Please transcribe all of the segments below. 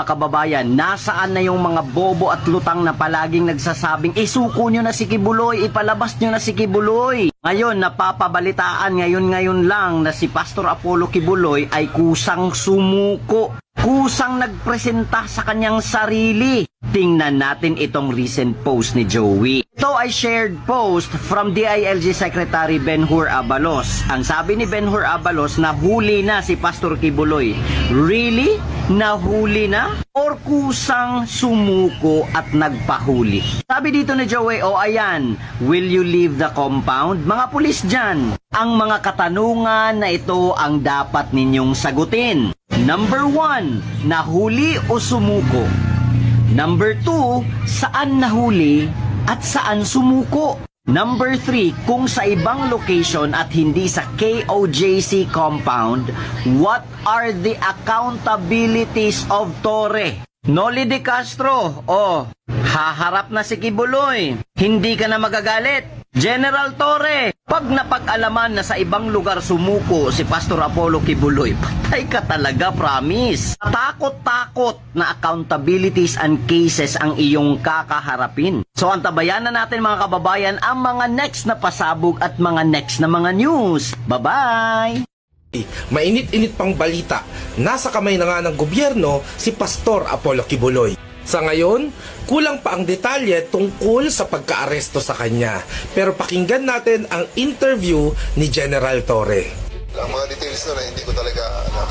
mga kababayan, nasaan na yung mga bobo at lutang na palaging nagsasabing isuko nyo na si Kibuloy, ipalabas nyo na si Kibuloy. Ngayon, napapabalitaan ngayon lang na si Pastor Apollo Kibuloy ay kusang sumuko. Kusang nagpresenta sa kanyang sarili. Tingnan natin itong recent post ni Joey. Ito ay shared post from DILG Secretary Benhur Abalos. Ang sabi ni Benhur Abalos, nahuli na si Pastor Kibuloy. Really? Nahuli na? Or kusang sumuko at nagpahuli? Sabi dito ni Joey, ayan, will you leave the compound? Mga pulis dyan, ang mga katanungan na ito ang dapat ninyong sagutin. Number 1, nahuli o sumuko? Number 2, saan nahuli at saan sumuko? Number 3, kung sa ibang location at hindi sa KOJC compound, what are the accountabilities of Torre? Noli De Castro, haharap na si Kibuloy. Hindi ka na magagalit. General Torre, pag napag-alaman na sa ibang lugar sumuko si Pastor Apollo Kibuloy, patay ka talaga, promise. Takot-takot na accountabilities and cases ang iyong kakaharapin. So antabayan na natin mga kababayan ang mga next na pasabog at mga next na mga news. Bye-bye! Mainit-init pang balita, nasa kamay na nga ng gobyerno si Pastor Apollo Kibuloy. Sa ngayon, kulang pa ang detalye tungkol sa pagkaaresto sa kanya. Pero pakinggan natin ang interview ni General Torre. Ang mga details na hindi ko talaga alam.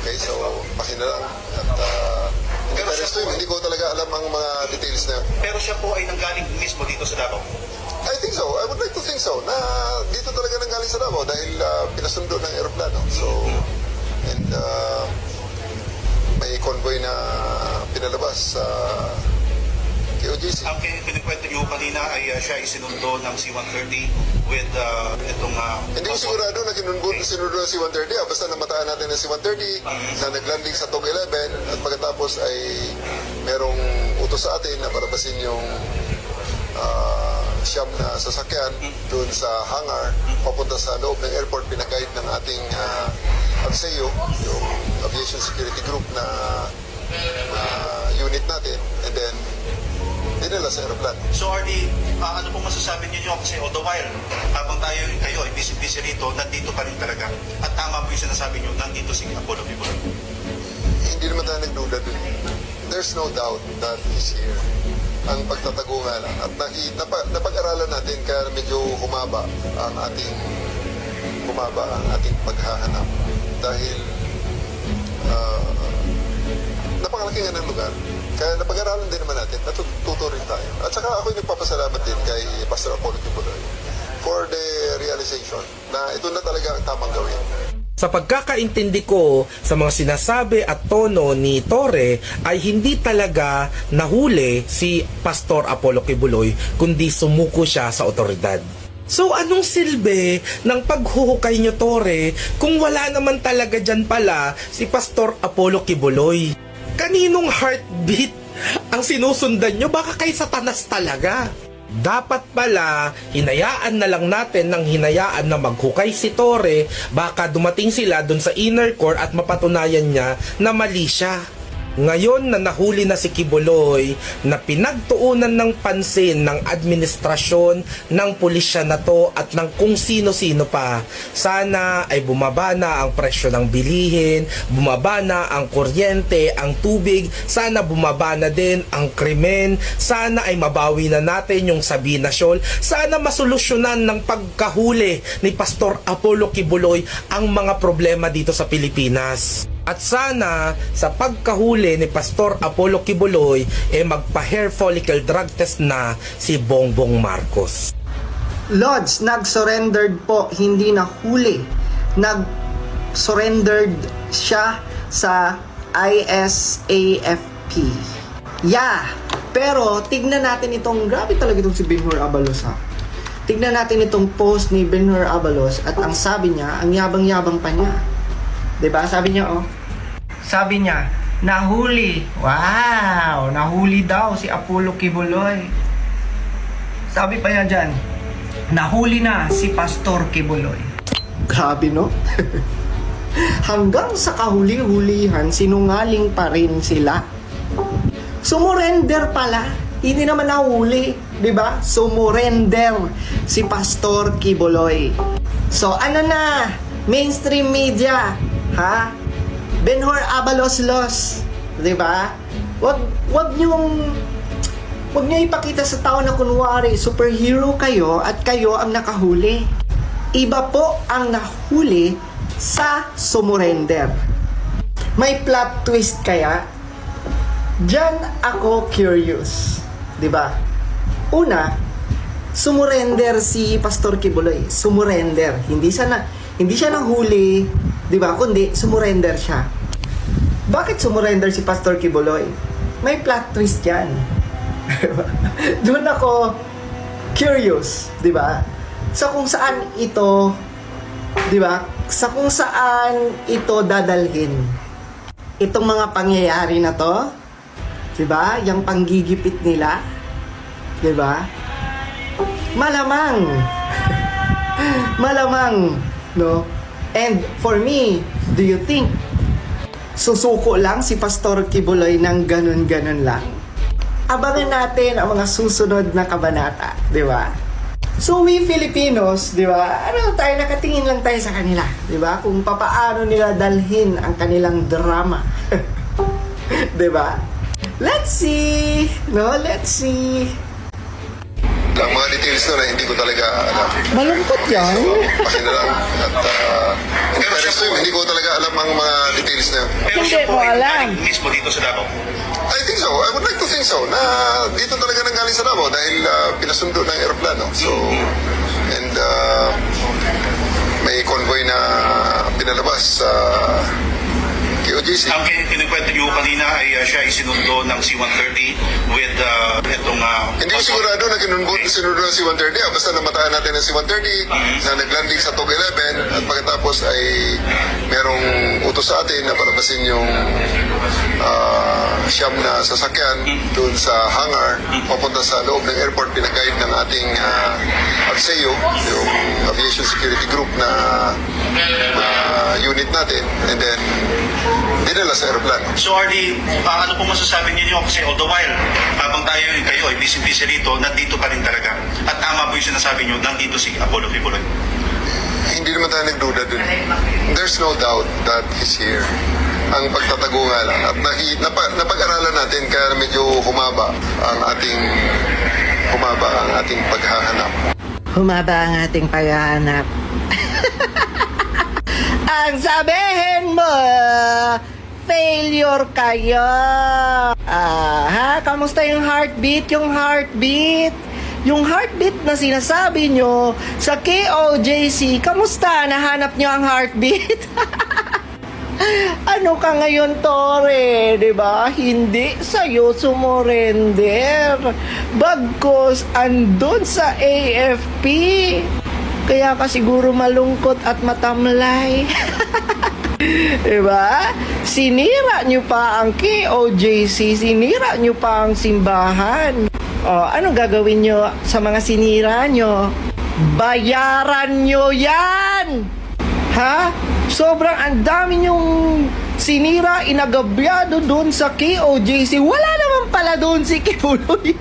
Okay, so pakinggan lang. At hindi ko talaga alam ang mga details na. Pero siya po ay nanggaling mismo dito sa Davao. I think so. I would like to think so. Na dito talaga nanggaling sa Davao dahil pinasundo ng aeroplano. So, and may convoy na pinalabas sa KOJC. Ang kinikwento niyo kanina ay siya ay sinundo ng C-130 with itong... Hindi ko sigurado na sinundo ng C-130. Basta namataan natin ng C-130 na naglanding sa TOG 11 at pagkatapos ay merong utos sa atin na parabasin yung siyam na sasakyan doon sa hangar papunta sa loob ng airport. Pinag-guide ng ating ABSEO, yung Aviation Security Group na unit natin, and then dinala sa aeroplano. So RD, ano pong masasabi niyo kasi all the while, habang kayo ay busy rito, nandito pa rin talaga. At tama po yung sinasabi niyo, nandito si Apollo Kibuloy. Hindi naman tayo nagduda dun. There's no doubt that he's here. Ang pagtatago nga lang. At napag-aralan natin kaya medyo humaba ang ating paghahanap. Dahil napakalaking nga ng lugar. Kaya napag-aralan din naman natin, natututo rin tayo. At saka ako'y nagpapasalamat din kay Pastor Apollo Kibuloy for the realization na ito na talaga ang tamang gawin. Sa pagkakaintindi ko sa mga sinasabi at tono ni Torre ay hindi talaga nahuli si Pastor Apollo Kibuloy kundi sumuko siya sa otoridad. So anong silbi ng paghuhukay nyo, Torre, kung wala naman talaga dyan pala si Pastor Apollo Kibuloy? Kaninong heartbeat ang sinusundan nyo? Baka kay Satanas talaga. Dapat pala, hinayaan na lang natin ng hinayaan na maghukay si Torre, baka dumating sila dun sa inner core at mapatunayan niya na mali siya. Ngayon na nahuli na si Kibuloy, na pinagtuunan ng pansin ng administrasyon ng pulisya na to at ng kung sino-sino pa, sana ay bumaba na ang presyo ng bilihin, bumaba na ang kuryente, ang tubig, sana bumaba na din ang krimen, sana ay mabawi na natin yung Sabina Shoal, sana masolusyonan ng pagkahuli ni Pastor Apollo Kibuloy ang mga problema dito sa Pilipinas. At sana sa pagkahuli ni Pastor Apollo Kibuloy magpa-hair follicle drug test na si Bongbong Marcos. Lods, nag-surrendered po, hindi nahuli. Nag-surrendered siya sa ISAFP. Yeah! Pero tignan natin itong, grabe talaga itong si Benhur Abalos ha. Tignan natin itong post ni Benhur Abalos at ang sabi niya, ang yabang-yabang pa niya. 'Di ba? Sabi niya, Sabi niya, nahuli. Wow! Nahuli daw si Apollo Kibuloy. Sabi pa niya dyan, nahuli na si Pastor Kibuloy. Grabe, no? Hanggang sa kahuli-hulihan, sinungaling pa rin sila. Sumurrender pala. Hindi naman nahuli, di ba? Sumurrender si Pastor Kibuloy. So, ano na? Mainstream media, ha? Benhur Abalos loss, di ba? Wag niyo ipakita sa tao na kunwari superhero kayo at kayo ang nakahuli. Iba po ang nahuli sa sumurrender. May plot twist kaya? Diyan ako curious, 'di ba? Una, sumurrender si Pastor Kibuloy. Sumurrender. Hindi siya nahuli, 'di ba? Kundi sumurrender siya. Bakit sumurrender si Pastor Kibuloy? May plot twist 'yan. Doon ako curious, 'di ba? Sa kung saan ito, 'di ba? Sa kung saan ito dadalhin. Itong mga pangyayari na 'to, 'di ba? Yang panggigipit nila, 'di ba? Malamang malamang, no? And for me, do you think susuko lang si Pastor Kibuloy ng ganun-ganun lang? Abangan natin ang mga susunod na kabanata, di ba? So we Filipinos, di ba? Nakatingin lang tayo sa kanila, di ba? Kung papaano nila dalhin ang kanilang drama. Di ba? Let's see, no? Let's see. Ang mga details na hindi ko talaga alam. Malungkot yan. So, pakin na lang. At in fairness to him, hindi ko talaga alam ang mga details na yun. Pero Hindi siya po mo ay alam. galing mismo dito sa Davao. I think so. I would like to think so. Na dito talaga nanggaling sa Davao dahil pinasundo ng aeroplano. So, and may convoy na pinalabas sa KOJC. Ang kinikwento niyo kanina ay siya ay sinundo ng C-130 with itong... Hindi ko sigurado na sinundo ng C-130. Basta namataan natin ng C-130 na naglanding sa TOG 11 at pagkatapos ay merong utos sa atin na palabasin yung siyam na sasakyan doon sa hangar papunta sa loob ng airport. Pinag-guide ng ating ABSEO, yung Aviation Security Group na unit natin, and then dinala sa aeroplano. So RD, ano po masasabi niyo kasi all the while, habang kayo ay busy-busy rito, nandito pa rin talaga. At tama po yung sinasabi niyo, nandito si Apollo Kibuloy. Hindi naman tayo nagduda dun. There's no doubt that he's here. Ang pagtatago nga lang. At napag-aralan natin kaya medyo humaba ang ating paghahanap. Humaba ang ating paghahanap. Ang sabihin mo, failure kayo. Kamusta yung heartbeat? Yung heartbeat na sinasabi nyo sa KOJC, kamusta? Nahanap nyo ang heartbeat? Ano ka ngayon, Tore? Diba? Hindi sa'yo sumurrender. Bagkus andun sa AFP. Kaya ka siguro malungkot at matamlay. Diba? Sinira nyo pa ang KOJC, sinira nyo pa ang simbahan. Anong gagawin nyo sa mga sinira nyo? Bayaran nyo yan! Ha? Sobrang ang dami nyong sinira, inagabyado doon sa KOJC. Wala naman pala doon si Kibuloy.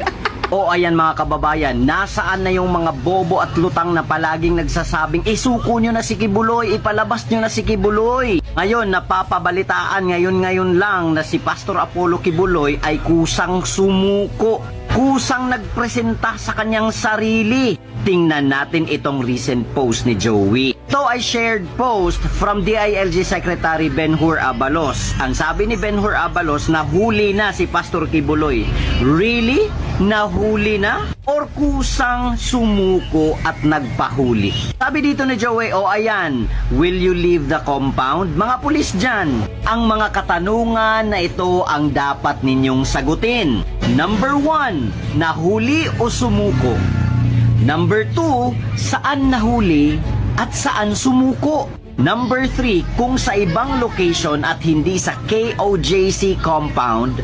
O ayan mga kababayan, nasaan na yung mga bobo at lutang na palaging nagsasabing isuko nyo na si Kibuloy, ipalabas nyo na si Kibuloy. Ngayon, napapabalitaan ngayon lang na si Pastor Apollo Kibuloy ay kusang sumuko, kusang nagpresenta sa kanyang sarili. Tingnan natin itong recent post ni Joey. Ito ay shared post from DILG Secretary Benhur Abalos. Ang sabi ni Benhur Abalos, nahuli na si Pastor Kibuloy. Really? Nahuli na? Or kusang sumuko at nagpahuli? Sabi dito ni Joey, ayan, will you leave the compound? Mga pulis dyan, ang mga katanungan na ito ang dapat ninyong sagutin. Number 1, nahuli o sumuko? Number 2, saan nahuli at saan sumuko? Number 3, kung sa ibang location at hindi sa KOJC compound,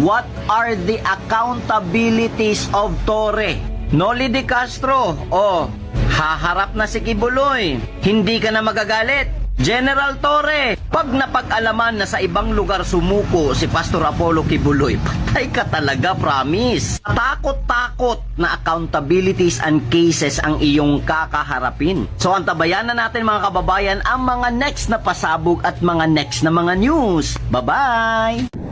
what are the accountabilities of Torre? Noli De Castro, haharap na si Kibuloy. Hindi ka na magagalit. General Torre, pag napag-alaman na sa ibang lugar sumuko si Pastor Apollo Kibuloy, patay ka talaga, promise. Takot-takot na accountabilities and cases ang iyong kakaharapin. So antabayan na natin mga kababayan ang mga next na pasabog at mga next na mga news. Bye-bye!